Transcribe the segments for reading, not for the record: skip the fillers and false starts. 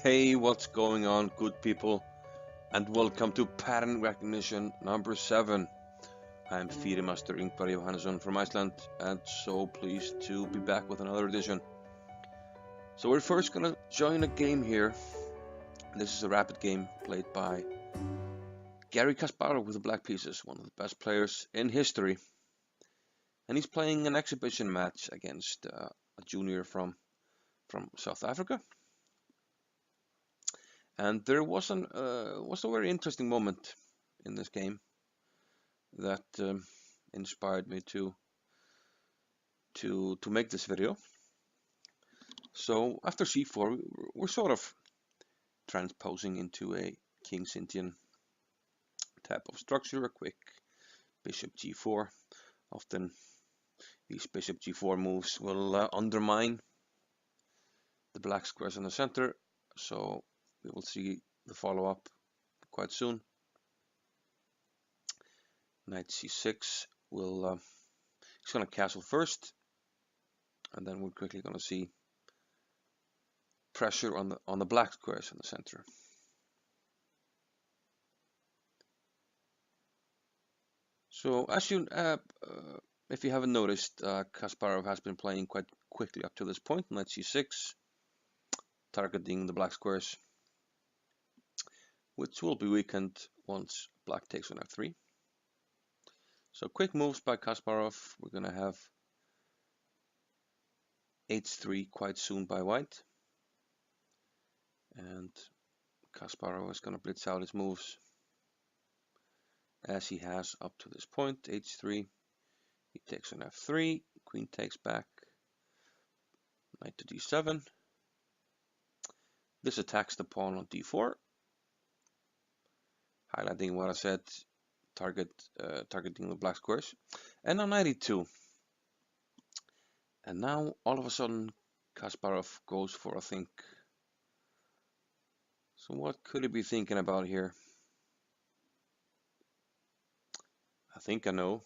Hey, what's going on, good people? And welcome to pattern recognition number 7. I'm FIDE Master Ingvar Johannesson from Iceland, and so pleased to be back with another edition. So we're first gonna join a game here. This is a rapid game played by Garry Kasparov with the black pieces, one of the best players in history. And he's playing an exhibition match against a junior from South Africa. And there was a very interesting moment in this game that inspired me to make this video. So after c4, we're sort of transposing into a King's Indian type of structure, a quick bishop g4. Often these bishop g4 moves will undermine the black squares in the center, so we will see the follow-up quite soon. Knight c6 will he's going to castle first, and then we're quickly going to see pressure on the black squares in the center. So as you if you haven't noticed, Kasparov has been playing quite quickly up to this point. Knight c6, targeting the black squares, which will be weakened once black takes on f3. So quick moves by Kasparov. We're going to have h3 quite soon by white, and Kasparov is going to blitz out his moves as he has up to this point. H3, he takes on f3, queen takes back, knight to d7. This attacks the pawn on d4, highlighting what I said, targeting the black squares. And on knight e2. And now all of a sudden Kasparov goes for a think. So what could he be thinking about here? I think I know,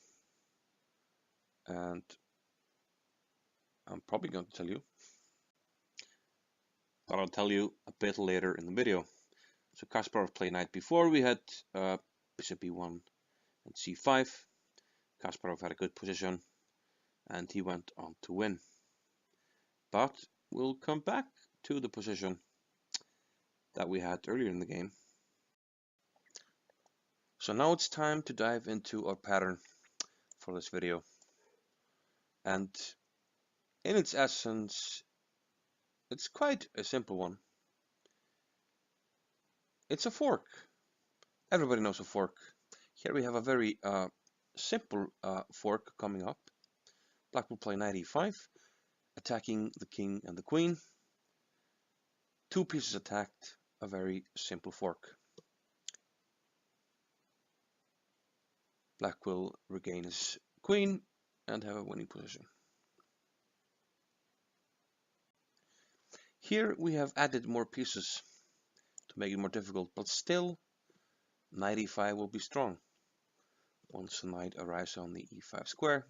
and I'm probably going to tell you, but I'll tell you a bit later in the video. So Kasparov played knight b4. We had bishop e1 and c5. Kasparov had a good position, and he went on to win. But we'll come back to the position that we had earlier in the game. So now it's time to dive into our pattern for this video. And in its essence, it's quite a simple one. It's a fork. Everybody knows a fork. Here we have a very simple fork coming up. Black will play knight e5, attacking the king and the queen. Two pieces attacked, a very simple fork. Black will regain his queen and have a winning position. Here we have added more pieces to make it more difficult, but still knight e5 will be strong. Once the knight arrives on the e5 square,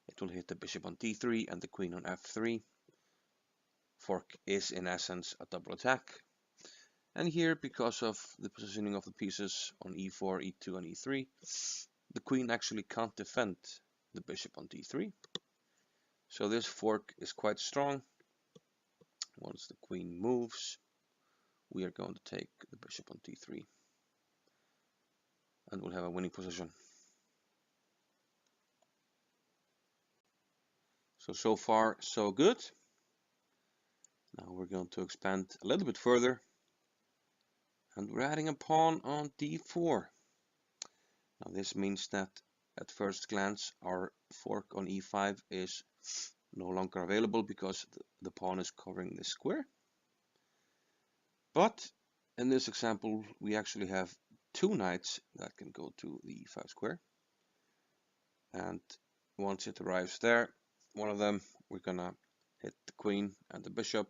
it will hit the bishop on d3 and the queen on f3. Fork is in essence a double attack. And here, because of the positioning of the pieces on e4, e2 and e3, the queen actually can't defend the bishop on d3. So this fork is quite strong. Once the queen moves, we are going to take the bishop on d3 and we'll have a winning position. So far so good. Now we're going to expand a little bit further, and we're adding a pawn on d4. Now this means that at first glance our fork on e5 is no longer available because the pawn is covering this square. But in this example we actually have two knights that can go to the e5 square, and once it arrives there, one of them we're gonna hit the queen and the bishop,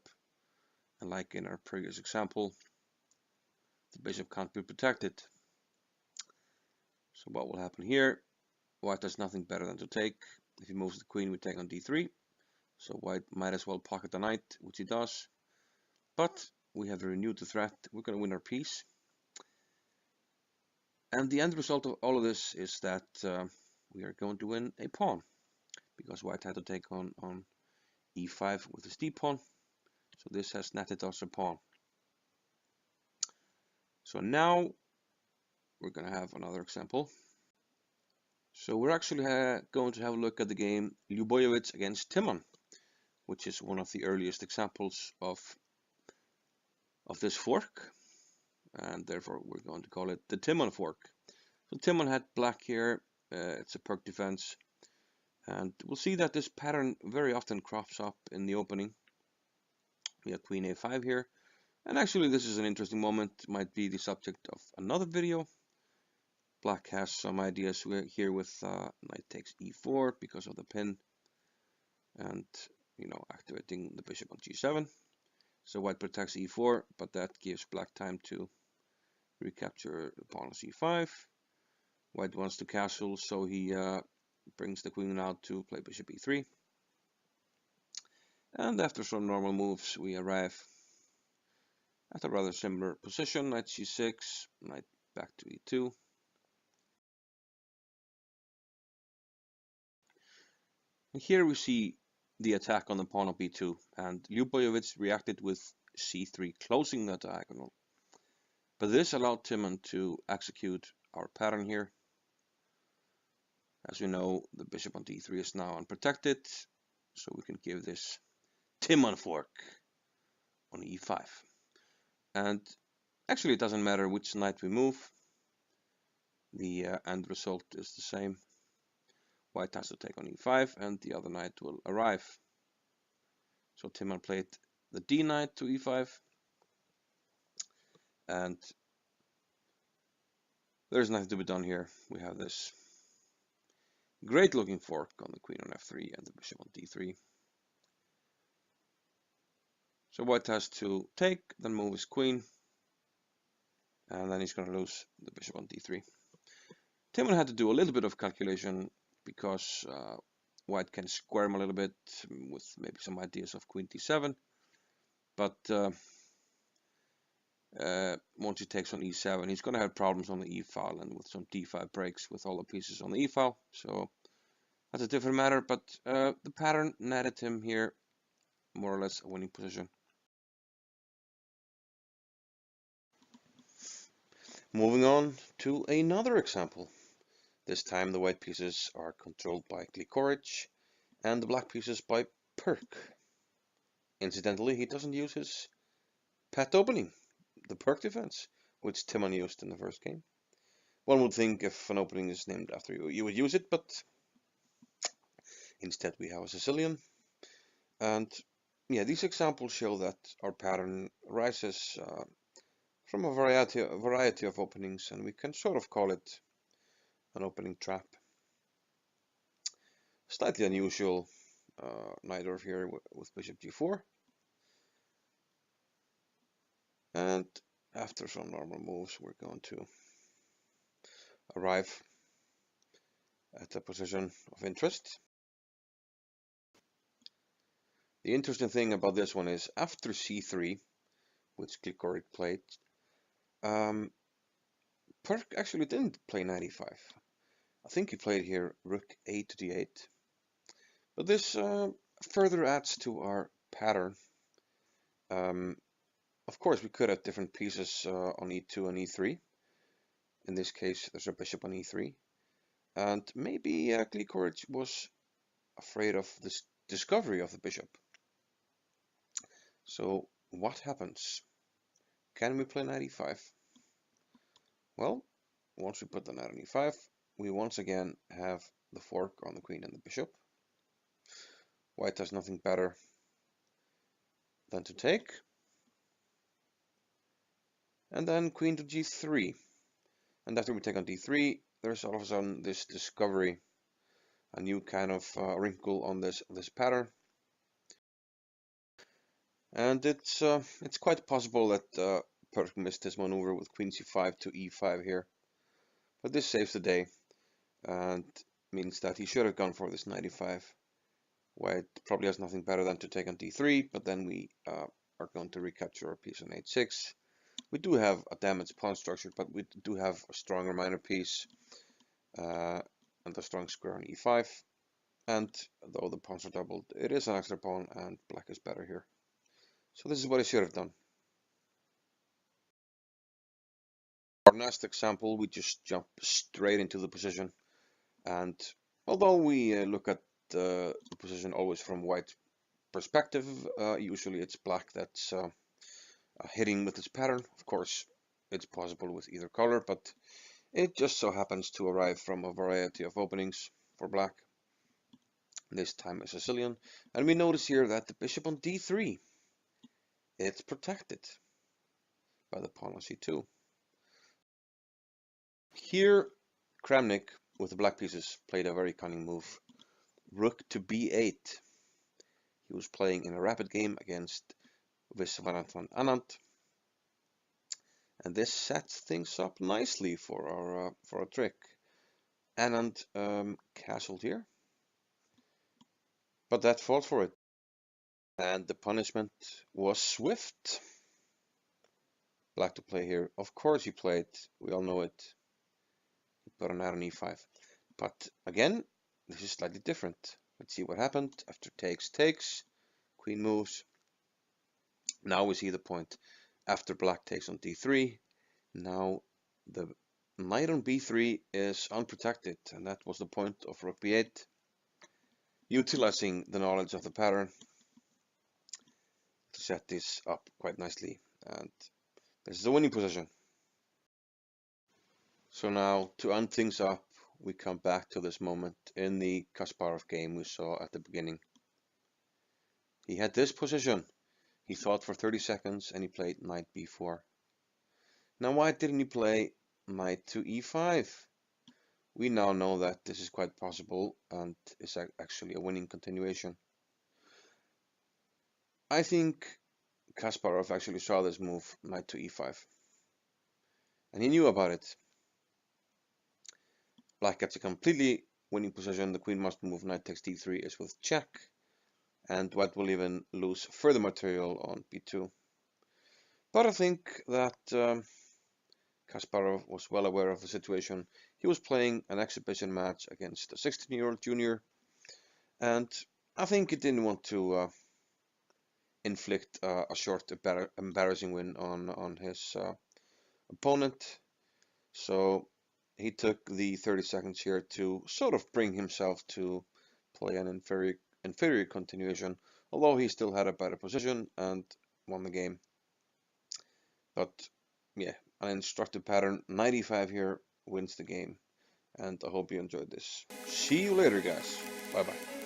and like in our previous example, the bishop can't be protected. So what will happen here? White has nothing better than to take. If he moves the queen, we take on d3. So white might as well pocket the knight, which he does. But we have renewed the threat. We're going to win our piece. And the end result of all of this is that we are going to win a pawn, because white had to take on e5 with his d-pawn. So this has netted us a pawn. So now we're going to have another example. So we're actually going to have a look at the game Ljubojevic against Timman, which is one of the earliest examples of this fork, and therefore we're going to call it the Timman fork. So Timman had black here, it's a perk defense, and we'll see that this pattern very often crops up in the opening. We have queen a5 here, and actually this is an interesting moment, might be the subject of another video. Black has some ideas here with knight takes e4 because of the pin, and activating the bishop on g7. So white protects e4, but that gives black time to recapture the pawn on c5. White wants to castle, so he brings the queen out to play bishop e3. And after some normal moves, we arrive at a rather similar position. Knight c6, knight back to e2. And here we see the attack on the pawn of b2, and Ljubojevic reacted with c3, closing the diagonal. But this allowed Timman to execute our pattern here. As we know, the bishop on d3 is now unprotected, so we can give this Timman fork on e5. And actually it doesn't matter which knight we move, the end result is the same. White has to take on e5 and the other knight will arrive. So Timman played the d knight to e5, and there's nothing to be done here. We have this great looking fork on the queen on f3 and the bishop on d3. So white has to take, then move his queen, and then he's going to lose the bishop on d3. Timman had to do a little bit of calculation because white can square him a little bit with maybe some ideas of queen d7, but once he takes on e7, he's going to have problems on the e file and with some d5 breaks with all the pieces on the e file. So that's a different matter, but the pattern netted him here more or less a winning position. Moving on to another example. This time the white pieces are controlled by Gligoric and the black pieces by Perk. Incidentally, he doesn't use his pet opening, the Perk defense, which Timman used in the first game. One would think if an opening is named after you, you would use it, but instead we have a Sicilian. And yeah, these examples show that our pattern arises from a variety of openings, and we can sort of call it an opening trap. Slightly unusual knight over here with bishop g4. And after some normal moves, we're going to arrive at a position of interest. The interesting thing about this one is after c3, which Gligoric played, Perk actually didn't play knight e5. I think he played here rook a to d8. But this further adds to our pattern. Of course, we could have different pieces on e2 and e3. In this case, there's a bishop on e3. And maybe Gligoric was afraid of this discovery of the bishop. So what happens? Can we play knight e5? Well, once we put the knight on e5, we once again have the fork on the queen and the bishop. White has nothing better than to take. And then queen to g3. And after we take on d3, there's all of a sudden this discovery, a new kind of wrinkle on this pattern. And it's quite possible that Perk missed his maneuver with queen c5 to e5 here. But this saves the day and means that he should have gone for this knight e5. White probably has nothing better than to take on d3, but then we are going to recapture our piece on h6. We do have a damaged pawn structure, but we do have a stronger minor piece and a strong square on e5. And though the pawns are doubled, it is an extra pawn, and black is better here. So this is what I should have done. Our next example, we just jump straight into the position, and although we look at the position always from white perspective, usually it's black that's hitting with its pattern. Of course, it's possible with either color, but it just so happens to arrive from a variety of openings for black. This time a Sicilian, and we notice here that the bishop on d3, it's protected by the pawn on c2. Here, Kramnik, with the black pieces, played a very cunning move. Rook to b8. He was playing in a rapid game against Viswanathan Anand, and this sets things up nicely for our trick. Anand castled here, but that fought for it, and the punishment was swift. Black to play here. Of course he played, we all know it. He put a knight on e5. But again, this is slightly different. Let's see what happened after takes. Queen moves. Now we see the point. After black takes on d3, now the knight on b3 is unprotected, and that was the point of rook b8. Utilizing the knowledge of the pattern to set this up quite nicely, and this is a winning position. So now, to end things up, we come back to this moment in the Kasparov game we saw at the beginning. He had this position. He thought for 30 seconds and he played knight b4. Now why didn't he play knight to e5? We now know that this is quite possible and is actually a winning continuation. I think Kasparov actually saw this move, knight to e5, and he knew about it. Black gets a completely winning position. The queen must move. Knight takes d3 is with check, and white will even lose further material on b2. But I think that Kasparov was well aware of the situation. He was playing an exhibition match against a 16-year-old junior, and I think he didn't want to inflict a short embarrassing win on his opponent. So he took the 30 seconds here to sort of bring himself to play an inferior continuation, although he still had a better position and won the game. But yeah, an instructive pattern, 95 here, wins the game. And I hope you enjoyed this. See you later, guys. Bye bye.